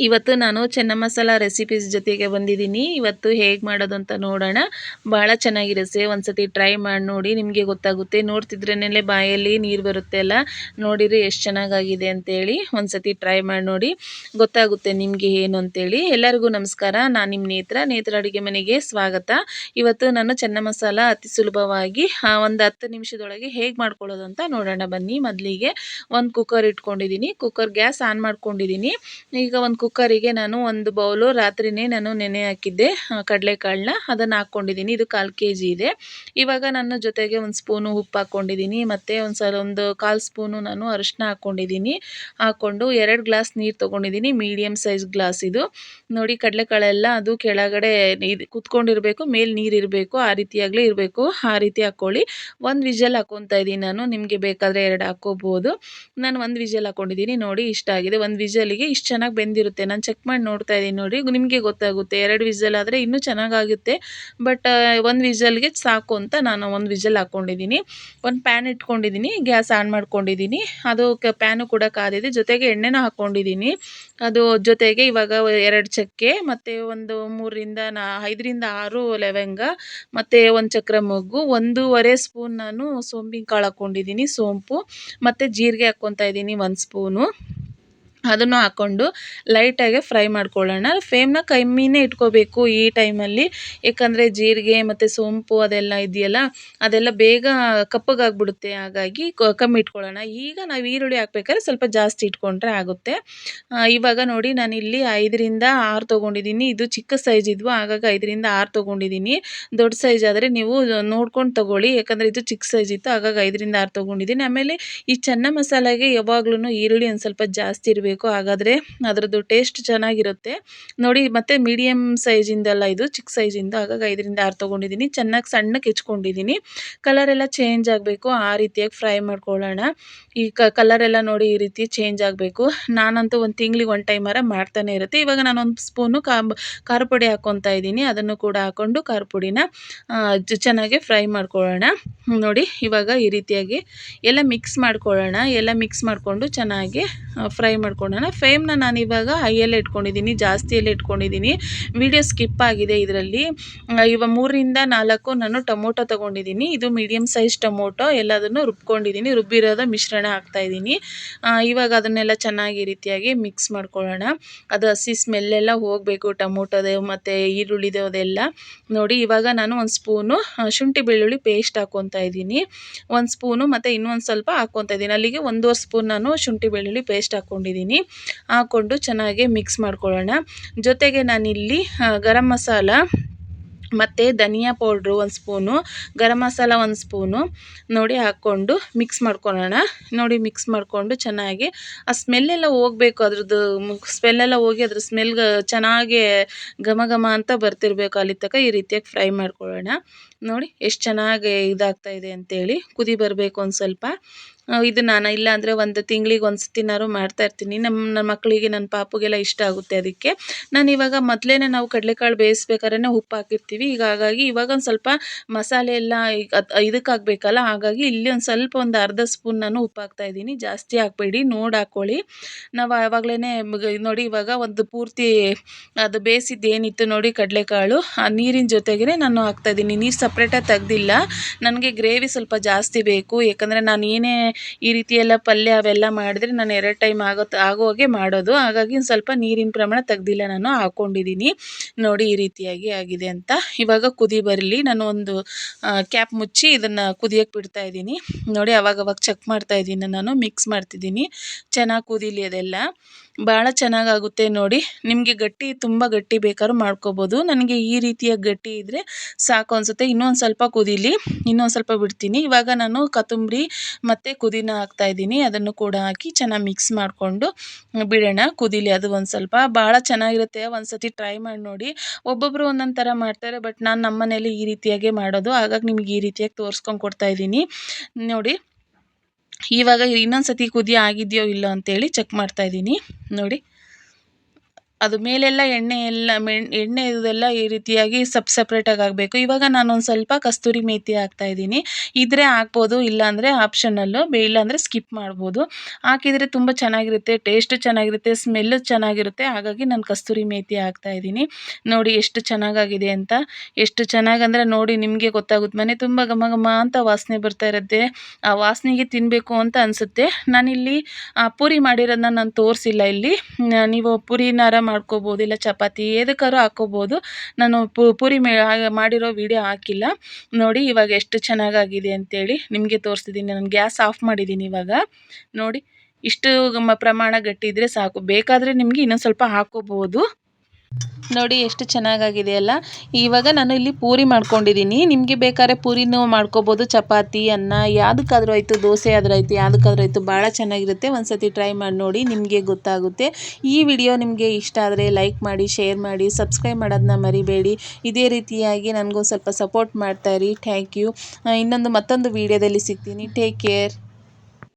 ಇವತ್ತು ನಾನು ಚೆನ್ನ ಮಸಾಲ ರೆಸಿಪೀಸ್ ಜೊತೆಗೆ ಬಂದಿದ್ದೀನಿ. ಇವತ್ತು ಹೇಗೆ ಮಾಡೋದು ಅಂತ ನೋಡೋಣ. ಭಾಳ ಚೆನ್ನಾಗಿರುತ್ತೆ. ಒಂದ್ಸತಿ ಟ್ರೈ ಮಾಡಿ ನೋಡಿ, ನಿಮಗೆ ಗೊತ್ತಾಗುತ್ತೆ. ನೋಡ್ತಿದ್ರೇನೆ ಬಾಯಲ್ಲಿ ನೀರು ಬರುತ್ತೆ ಅಲ್ಲ, ನೋಡಿರಿ ಎಷ್ಟು ಚೆನ್ನಾಗಾಗಿದೆ ಅಂತೇಳಿ. ಒಂದ್ಸತಿ ಟ್ರೈ ಮಾಡಿ ನೋಡಿ, ಗೊತ್ತಾಗುತ್ತೆ ನಿಮಗೆ ಏನು ಅಂತೇಳಿ. ಎಲ್ಲರಿಗೂ ನಮಸ್ಕಾರ, ನಾನು ನಿಮ್ಮ ನೇತ್ರ ಅಡುಗೆ ಮನೆಗೆ ಸ್ವಾಗತ. ಇವತ್ತು ನಾನು ಚೆನ್ನ ಮಸಾಲ ಅತಿ ಸುಲಭವಾಗಿ ಒಂದು 10 ನಿಮಿಷದೊಳಗೆ ಹೇಗೆ ಮಾಡ್ಕೊಳ್ಳೋದು ಅಂತ ನೋಡೋಣ ಬನ್ನಿ. ಮೊದಲಿಗೆ ಒಂದು ಕುಕ್ಕರ್ ಇಟ್ಕೊಂಡಿದ್ದೀನಿ. ಕುಕ್ಕರ್ ಗ್ಯಾಸ್ ಆನ್ ಮಾಡ್ಕೊಂಡಿದ್ದೀನಿ. ಈಗ ಒಂದು ಕುಕ್ಕರಿಗೆ ನಾನು ಒಂದು ಬೌಲು ರಾತ್ರಿನೇ ನಾನು ನೆನೆ ಹಾಕಿದ್ದೆ ಕಡಲೆಕಾಳನ್ನ, ಅದನ್ನು ಹಾಕ್ಕೊಂಡಿದ್ದೀನಿ. ಇದು 1/4 kg ಇದೆ. ಇವಾಗ ನನ್ನ ಜೊತೆಗೆ ಒಂದು ಸ್ಪೂನು ಉಪ್ಪು ಹಾಕ್ಕೊಂಡಿದ್ದೀನಿ, ಮತ್ತು ಒಂದು 1/4 ಸ್ಪೂನು ನಾನು ಅರಿಶಿನ ಹಾಕ್ಕೊಂಡಿದ್ದೀನಿ. ಹಾಕ್ಕೊಂಡು 2 ಗ್ಲಾಸ್ ನೀರು ತೊಗೊಂಡಿದ್ದೀನಿ, ಮೀಡಿಯಮ್ ಸೈಜ್ ಗ್ಲಾಸ್ ಇದು. ನೋಡಿ ಕಡಲೆಕಾಳೆಲ್ಲ ಅದು ಕೆಳಗಡೆ ಕುತ್ಕೊಂಡಿರಬೇಕು, ಮೇಲೆ ನೀರು ಇರಬೇಕು, ಆ ರೀತಿಯಾಗಲೇ ಇರಬೇಕು. ಆ ರೀತಿ ಹಾಕ್ಕೊಳ್ಳಿ. ಒಂದು ವಿಷಲ್ ಹಾಕ್ಕೊತಾ ಇದ್ದೀನಿ ನಾನು, ನಿಮಗೆ ಬೇಕಾದರೆ 2 ಹಾಕ್ಕೋಬೋದು. ನಾನು ಒಂದು ವಿಷಲ್ ಹಾಕ್ಕೊಂಡಿದ್ದೀನಿ. ನೋಡಿ ಇಷ್ಟ ಆಗಿದೆ. ಒಂದು ವಿಷಲಿಗೆ ಇಷ್ಟು ಚೆನ್ನಾಗಿ ಬೆಂದಿರುತ್ತೆ. ನಾನು ಚೆಕ್ ಮಾಡಿ ನೋಡ್ತಾ ಇದ್ದೀನಿ ನೋಡಿ, ನಿಮಗೆ ಗೊತ್ತಾಗುತ್ತೆ. 2 ವಿಷಲ್ ಆದರೆ ಇನ್ನೂ ಚೆನ್ನಾಗಾಗುತ್ತೆ, ಬಟ್ ಒಂದು ವಿಷಲ್ಗೆ ಸಾಕು ಅಂತ ನಾನು ಒಂದು ವಿಷಲ್ ಹಾಕ್ಕೊಂಡಿದ್ದೀನಿ. ಒಂದು ಪ್ಯಾನ್ ಇಟ್ಕೊಂಡಿದ್ದೀನಿ, ಗ್ಯಾಸ್ ಆನ್ ಮಾಡ್ಕೊಂಡಿದ್ದೀನಿ. ಅದು ಪ್ಯಾನು ಕೂಡ ಕಾದಿದೆ, ಜೊತೆಗೆ ಎಣ್ಣೆನೂ ಹಾಕ್ಕೊಂಡಿದ್ದೀನಿ. ಅದು ಜೊತೆಗೆ ಇವಾಗ 2 ಚಕ್ಕೆ, ಮತ್ತು ಒಂದು 5ರಿಂದ 6 ಲವಂಗ, ಮತ್ತು ಒಂದು ಚಕ್ರ ಮೊಗ್ಗು, 1.5 ಸ್ಪೂನ್ ನಾನು ಸೋಂಪಿನ ಕಾಳು ಹಾಕ್ಕೊಂಡಿದ್ದೀನಿ, ಸೋಂಪು, ಮತ್ತು ಜೀರಿಗೆ ಹಾಕ್ಕೊತಾ ಇದ್ದೀನಿ 1 ಸ್ಪೂನು. ಅದನ್ನು ಹಾಕ್ಕೊಂಡು ಲೈಟಾಗಿ ಫ್ರೈ ಮಾಡ್ಕೊಳ್ಳೋಣ. ಫ್ಲೇಮ್ನ ಕಮ್ಮಿನೇ ಇಟ್ಕೋಬೇಕು ಈ ಟೈಮಲ್ಲಿ, ಯಾಕಂದರೆ ಜೀರಿಗೆ ಮತ್ತು ಸೋಂಪು ಅದೆಲ್ಲ ಇದೆಯಲ್ಲ, ಅದೆಲ್ಲ ಬೇಗ ಕಪ್ಪಗಾಗ್ಬಿಡುತ್ತೆ. ಹಾಗಾಗಿ ಕಮ್ಮಿ ಇಟ್ಕೊಳ್ಳೋಣ. ಈಗ ನಾವು ಈರುಳ್ಳಿ ಹಾಕ್ಬೇಕಾದ್ರೆ ಸ್ವಲ್ಪ ಜಾಸ್ತಿ ಇಟ್ಕೊಂಡ್ರೆ ಆಗುತ್ತೆ. ಇವಾಗ ನೋಡಿ ನಾನಿಲ್ಲಿ 5ರಿಂದ 6 ತೊಗೊಂಡಿದ್ದೀನಿ. ಇದು ಚಿಕ್ಕ ಸೈಜ್ ಇದ್ವು, ಹಾಗಾಗಿ 5ರಿಂದ 6 ತೊಗೊಂಡಿದ್ದೀನಿ. ದೊಡ್ಡ ಸೈಜ್ ಆದರೆ ನೀವು ನೋಡ್ಕೊಂಡು ತೊಗೊಳ್ಳಿ, ಯಾಕಂದರೆ ಇದು ಚಿಕ್ಕ ಸೈಜ್ ಇತ್ತು, ಹಾಗಾಗಿ 5ರಿಂದ 6 ತೊಗೊಂಡಿದ್ದೀನಿ. ಆಮೇಲೆ ಈ ಚೆನ್ನ ಮಸಾಲೆಗೆ ಯಾವಾಗ್ಲೂ ಈರುಳ್ಳಿ ಒಂದು ಸ್ವಲ್ಪ ಜಾಸ್ತಿ ಇರಬೇಕು, ಹಾಗಾದರೆ ಅದರದ್ದು ಟೇಸ್ಟ್ ಚೆನ್ನಾಗಿರುತ್ತೆ ನೋಡಿ. ಮತ್ತು ಮೀಡಿಯಮ್ ಸೈಜಿಂದಲ್ಲ, ಇದು ಚಿಕ್ಕ ಸೈಜಿಂದ, ಹಾಗಾಗಿ 5ರಿಂದ 6 ತೊಗೊಂಡಿದ್ದೀನಿ. ಚೆನ್ನಾಗಿ ಸಣ್ಣಕ್ಕೆ ಹೆಚ್ಕೊಂಡಿದ್ದೀನಿ. ಕಲರ್ ಎಲ್ಲ ಚೇಂಜ್ ಆಗಬೇಕು, ಆ ರೀತಿಯಾಗಿ ಫ್ರೈ ಮಾಡ್ಕೊಳ್ಳೋಣ. ಈ ಕಲರೆಲ್ಲ ನೋಡಿ ಈ ರೀತಿ ಚೇಂಜ್ ಆಗಬೇಕು. ನಾನಂತೂ ಒಂದು ತಿಂಗಳಿಗೆ 1 ಟೈಮರ ಮಾಡ್ತಾನೆ ಇರುತ್ತೆ. ಇವಾಗ ನಾನು 1 ಸ್ಪೂನು ಖಾರ ಪುಡಿ ಹಾಕ್ಕೊತಾ ಇದ್ದೀನಿ. ಅದನ್ನು ಕೂಡ ಹಾಕ್ಕೊಂಡು ಖಾರ ಪುಡಿನ ಚೆನ್ನಾಗಿ ಫ್ರೈ ಮಾಡ್ಕೊಳ್ಳೋಣ. ನೋಡಿ ಇವಾಗ ಈ ರೀತಿಯಾಗಿ ಎಲ್ಲ ಮಿಕ್ಸ್ ಮಾಡ್ಕೊಳ್ಳೋಣ. ಎಲ್ಲ ಮಿಕ್ಸ್ ಮಾಡಿಕೊಂಡು ಚೆನ್ನಾಗಿ ಫ್ರೈ ಮಾಡ್ಕೊಳ್ಳೋಣ. ಫ್ಲೇಮ್ನ ನಾನಿವಾಗ ಹೈಯಲ್ಲೇ ಇಟ್ಕೊಂಡಿದ್ದೀನಿ, ಜಾಸ್ತಿಯಲ್ಲೇ ಇಟ್ಕೊಂಡಿದ್ದೀನಿ. ವಿಡಿಯೋ ಸ್ಕಿಪ್ ಆಗಿದೆ ಇದರಲ್ಲಿ. ಇವಾಗ 3ರಿಂದ 4 ನಾನು ಟೊಮೊಟೊ ತೊಗೊಂಡಿದ್ದೀನಿ. ಇದು ಮೀಡಿಯಮ್ ಸೈಜ್ ಟೊಮೊಟೊ, ಎಲ್ಲದನ್ನು ರುಬ್ಕೊಂಡಿದ್ದೀನಿ. ರುಬ್ಬಿರೋದ ಮಿಶ್ರಣ ಹಾಕ್ತಾಯಿದ್ದೀನಿ. ಇವಾಗ ಅದನ್ನೆಲ್ಲ ಚೆನ್ನಾಗಿ ರೀತಿಯಾಗಿ ಮಿಕ್ಸ್ ಮಾಡ್ಕೊಳ್ಳೋಣ. ಅದು ಹಸಿ ಸ್ಮೆಲ್ಲೆಲ್ಲ ಹೋಗಬೇಕು, ಟೊಮೊಟೊದು ಮತ್ತು ಈರುಳ್ಳಿದು ಅದೆಲ್ಲ. ನೋಡಿ ಇವಾಗ ನಾನು 1 ಸ್ಪೂನು ಶುಂಠಿ ಬೆಳ್ಳುಳ್ಳಿ ಪೇಸ್ಟ್ ಹಾಕ್ಕೊತಾ ಇದ್ದೀನಿ, 1 ಸ್ಪೂನು, ಮತ್ತು ಇನ್ನೊಂದು ಸ್ವಲ್ಪ ಹಾಕ್ಕೊತಾ ಇದ್ದೀನಿ. ಅಲ್ಲಿಗೆ 1.5 ಸ್ಪೂನ್ ನಾನು ಶುಂಠಿ ಬೆಳ್ಳುಳ್ಳಿ ಪೇಸ್ಟ್ ಹಾಕ್ಕೊಂಡಿದ್ದೀನಿ. ಹಾಕ್ಕೊಂಡು ಚೆನ್ನಾಗಿ ಮಿಕ್ಸ್ ಮಾಡ್ಕೊಳ್ಳೋಣ. ಜೊತೆಗೆ ನಾನಿಲ್ಲಿ ಗರಂ ಮಸಾಲ ಮತ್ತು ಧನಿಯಾ powder 1 spoon, garam masala 1 spoon ನೋಡಿ ಹಾಕ್ಕೊಂಡು ಮಿಕ್ಸ್ ಮಾಡ್ಕೊಳ್ಳೋಣ. ನೋಡಿ ಮಿಕ್ಸ್ ಮಾಡಿಕೊಂಡು ಚೆನ್ನಾಗಿ ಆ ಸ್ಮೆಲ್ಲೆಲ್ಲ ಹೋಗಬೇಕು, ಅದ್ರದ್ದು ಸ್ಮೆಲ್ಲೆಲ್ಲ ಹೋಗಿ ಅದ್ರ ಸ್ಮೆಲ್ ಚೆನ್ನಾಗಿ ಘಮ ಘಮ ಅಂತ ಬರ್ತಿರ್ಬೇಕು. ಅಲ್ಲಿ ತನಕ ಈ ರೀತಿಯಾಗಿ ಫ್ರೈ ಮಾಡ್ಕೊಳ್ಳೋಣ. ನೋಡಿ ಎಷ್ಟು ಚೆನ್ನಾಗಿ ಇದಾಗ್ತಾ ಇದೆ ಅಂತೇಳಿ. ಕುದಿ ಬರಬೇಕು ಒಂದು ಸ್ವಲ್ಪ. ಇದು ನಾನು ಇಲ್ಲ ಅಂದರೆ ಒಂದು ತಿಂಗಳಿಗೆ 1 ಸತಿನಾರು ಮಾಡ್ತಾಯಿರ್ತೀನಿ. ನನ್ನ ಮಕ್ಕಳಿಗೆ, ನನ್ನ ಪಾಪುಗೆಲ್ಲ ಇಷ್ಟ ಆಗುತ್ತೆ. ಅದಕ್ಕೆ ನಾನು ಇವಾಗ ಮೊದಲೇ ನಾವು ಕಡಲೆಕಾಳು ಬೇಯಿಸ್ಬೇಕಾದ್ರೆ ಉಪ್ಪು ಹಾಕಿರ್ತೀವಿ. ಈಗ ಹಾಗಾಗಿ ಇವಾಗ ಒಂದು ಸ್ವಲ್ಪ ಮಸಾಲೆ ಎಲ್ಲ ಇದಕ್ಕೆ ಹಾಕಬೇಕಲ್ಲ, ಹಾಗಾಗಿ ಇಲ್ಲಿ ಒಂದು ಸ್ವಲ್ಪ ಒಂದು ಅರ್ಧ ಸ್ಪೂನ್ ನಾನು ಉಪ್ಪು ಹಾಕ್ತಾಯಿದ್ದೀನಿ. ಜಾಸ್ತಿ ಹಾಕಬೇಡಿ, ನೋಡಿ ಹಾಕ್ಕೊಳ್ಳಿ. ನಾವು ಆವಾಗಲೇ ನೋಡಿ ಇವಾಗ ಒಂದು ಪೂರ್ತಿ ಅದು ಬೇಯಿಸಿದ್ದು ಏನಿತ್ತು ನೋಡಿ ಕಡಲೆಕಾಳು, ಆ ನೀರಿನ ಜೊತೆಗೇ ನಾನು ಹಾಕ್ತಾಯಿದ್ದೀನಿ. ನೀರು ಸಪ್ರೇಟಾಗಿ ತೆಗ್ದಿಲ್ಲ, ನನಗೆ ಗ್ರೇವಿ ಸ್ವಲ್ಪ ಜಾಸ್ತಿ ಬೇಕು. ಯಾಕಂದರೆ ನಾನು ಏನೇ ಈ ರೀತಿ ಎಲ್ಲ ಪಲ್ಯ ಅವೆಲ್ಲ ಮಾಡಿದ್ರೆ ನಾನು 2 ಟೈಮ್ ಆಗೋಗೆ ಮಾಡೋದು, ಹಾಗಾಗಿ ಒಂದು ಸ್ವಲ್ಪ ನೀರಿನ ಪ್ರಮಾಣ ತೆಗ್ದಿಲ್ಲ, ನಾನು ಹಾಕ್ಕೊಂಡಿದ್ದೀನಿ. ನೋಡಿ ಈ ರೀತಿಯಾಗಿ ಆಗಿದೆ ಅಂತ. ಇವಾಗ ಕುದಿ ಬರಲಿ, ನಾನು ಒಂದು ಕ್ಯಾಪ್ ಮುಚ್ಚಿ ಇದನ್ನು ಕುದಿಯೋಕ್ಕೆ ಬಿಡ್ತಾ ಇದ್ದೀನಿ. ನೋಡಿ ಅವಾಗವಾಗ ಚೆಕ್ ಮಾಡ್ತಾ ಇದ್ದೀನಿ, ನಾನು ಮಿಕ್ಸ್ ಮಾಡ್ತಿದ್ದೀನಿ. ಚೆನ್ನಾಗಿ ಕುದೀಲಿ, ಅದೆಲ್ಲ ಭಾಳ ಚೆನ್ನಾಗಾಗುತ್ತೆ ನೋಡಿ. ನಿಮಗೆ ತುಂಬ ಗಟ್ಟಿ ಬೇಕಾದ್ರೂ ಮಾಡ್ಕೋಬೋದು. ನನಗೆ ಈ ರೀತಿಯ ಗಟ್ಟಿ ಇದ್ದರೆ ಸಾಕು ಅನಿಸುತ್ತೆ. ಇನ್ನೊಂದು ಸ್ವಲ್ಪ ಕುದೀಲಿ, ಇನ್ನೊಂದು ಸ್ವಲ್ಪ ಬಿಡ್ತೀನಿ. ಇವಾಗ ನಾನು ಕೊತ್ತಂಬರಿ ಮತ್ತು ಪುದೀನ ಹಾಕ್ತಾಯಿದ್ದೀನಿ. ಅದನ್ನು ಕೂಡ ಹಾಕಿ ಚೆನ್ನಾಗಿ ಮಿಕ್ಸ್ ಮಾಡಿಕೊಂಡು ಬಿಡೋಣ, ಕುದೀಲಿ ಅದು ಒಂದು ಸ್ವಲ್ಪ. ಭಾಳ ಚೆನ್ನಾಗಿರುತ್ತೆ, ಒಂದು ಸತಿ ಟ್ರೈ ಮಾಡಿ ನೋಡಿ. ಒಬ್ಬೊಬ್ಬರು ಒಂದೊಂದು ಥರ ಮಾಡ್ತಾರೆ, ಬಟ್ ನಾನು ನಮ್ಮ ಮನೇಲಿ ಈ ರೀತಿಯಾಗೆ ಮಾಡೋದು, ಹಾಗಾಗಿ ನಿಮ್ಗೆ ಈ ರೀತಿಯಾಗಿ ತೋರಿಸ್ಕೊಂಡು ಕೊಡ್ತಾಯಿದ್ದೀನಿ ನೋಡಿ. ಇವಾಗ ಇನ್ನೊಂದು ಸತಿ ಕುದಿ ಆಗಿದೆಯೋ ಇಲ್ಲೋ ಅಂತೇಳಿ ಚೆಕ್ ಮಾಡ್ತಾಯಿದ್ದೀನಿ ನೋಡಿ. ಅದು ಮೇಲೆಲ್ಲ ಎಣ್ಣೆ ಇದೆಲ್ಲ ಈ ರೀತಿಯಾಗಿ ಸಪ್ರೇಟಾಗಿ ಆಗಬೇಕು. ಇವಾಗ ನಾನೊಂದು ಸ್ವಲ್ಪ ಕಸ್ತೂರಿ ಮೇಥಿ ಹಾಕ್ತಾಯಿದ್ದೀನಿ. ಇದ್ರೆ ಹಾಕ್ಬೋದು, ಇಲ್ಲಾಂದರೆ ಆಪ್ಷನಲ್ಲು, ಇಲ್ಲಾಂದರೆ ಸ್ಕಿಪ್ ಮಾಡ್ಬೋದು. ಹಾಕಿದರೆ ತುಂಬ ಚೆನ್ನಾಗಿರುತ್ತೆ, ಟೇಸ್ಟು ಚೆನ್ನಾಗಿರುತ್ತೆ, ಸ್ಮೆಲ್ಲು ಚೆನ್ನಾಗಿರುತ್ತೆ. ಹಾಗಾಗಿ ನಾನು ಕಸ್ತೂರಿ ಮೇಥಿ ಹಾಕ್ತಾಯಿದ್ದೀನಿ. ನೋಡಿ ಎಷ್ಟು ಚೆನ್ನಾಗಾಗಿದೆ ಅಂತ. ಎಷ್ಟು ಚೆನ್ನಾಗಂದರೆ ನೋಡಿ ನಿಮಗೆ ಗೊತ್ತಾಗುತ್ತೆ. ಮನೆ ತುಂಬ ಘಮ ಘಮ ಅಂತ ವಾಸನೆ ಬರ್ತಾ ಇರುತ್ತೆ. ಆ ವಾಸನೆಗೆ ತಿನ್ನಬೇಕು ಅಂತ ಅನಿಸುತ್ತೆ. ನಾನಿಲ್ಲಿ ಪೂರಿ ಮಾಡಿರೋದನ್ನ ನಾನು ತೋರಿಸಿಲ್ಲ ಇಲ್ಲಿ. ನೀವು ಪೂರಿನಾರ ಮಾಡ್ಕೋಬೋದು, ಇಲ್ಲ ಚಪಾತಿ ಏದಕ್ಕಾದ್ರೂ ಹಾಕ್ಕೋಬೋದು. ನಾನು ಪೂರಿ ಮಾಡಿರೋ ವಿಡಿಯೋ ಹಾಕಿಲ್ಲ. ನೋಡಿ ಇವಾಗ ಎಷ್ಟು ಚೆನ್ನಾಗಾಗಿದೆ ಅಂತೇಳಿ ನಿಮಗೆ ತೋರಿಸ್ತಿದ್ದೀನಿ. ನಾನು ಗ್ಯಾಸ್ ಆಫ್ ಮಾಡಿದ್ದೀನಿ ಇವಾಗ. ನೋಡಿ ಇಷ್ಟು ಪ್ರಮಾಣ ಗಟ್ಟಿ ಇದ್ದರೆ ಸಾಕು. ಬೇಕಾದರೆ ನಿಮಗೆ ಇನ್ನೊಂದು ಸ್ವಲ್ಪ ಹಾಕ್ಕೋಬೋದು. ನೋಡಿ ಎಷ್ಟು ಚೆನ್ನಾಗಾಗಿದೆ ಅಲ್ಲ. ಇವಾಗ ನಾನು ಇಲ್ಲಿ ಪೂರಿ ಮಾಡ್ಕೊಂಡಿದ್ದೀನಿ. ನಿಮಗೆ ಬೇಕಾದ್ರೆ ಪೂರಿನೂ ಮಾಡ್ಕೋಬೋದು, ಚಪಾತಿ, ಅನ್ನ ಯಾವುದಕ್ಕಾದ್ರೂ ಆಯಿತು, ದೋಸೆ ಆದರೂ ಆಯಿತು, ಯಾವುದಕ್ಕಾದ್ರೂ ಆಯಿತು, ಭಾಳ ಚೆನ್ನಾಗಿರುತ್ತೆ. ಒಂದ್ಸತಿ ಟ್ರೈ ಮಾಡಿ ನೋಡಿ, ನಿಮಗೆ ಗೊತ್ತಾಗುತ್ತೆ. ಈ ವಿಡಿಯೋ ನಿಮಗೆ ಇಷ್ಟ ಆದರೆ ಲೈಕ್ ಮಾಡಿ, ಶೇರ್ ಮಾಡಿ, ಸಬ್ಸ್ಕ್ರೈಬ್ ಮಾಡೋದನ್ನ ಮರಿಬೇಡಿ. ಇದೇ ರೀತಿಯಾಗಿ ನನಗೂ ಸ್ವಲ್ಪ ಸಪೋರ್ಟ್ ಮಾಡ್ತಾಯಿರಿ. Thank you. ಮತ್ತೊಂದು ವಿಡಿಯೋದಲ್ಲಿ ಸಿಗ್ತೀನಿ. Take care.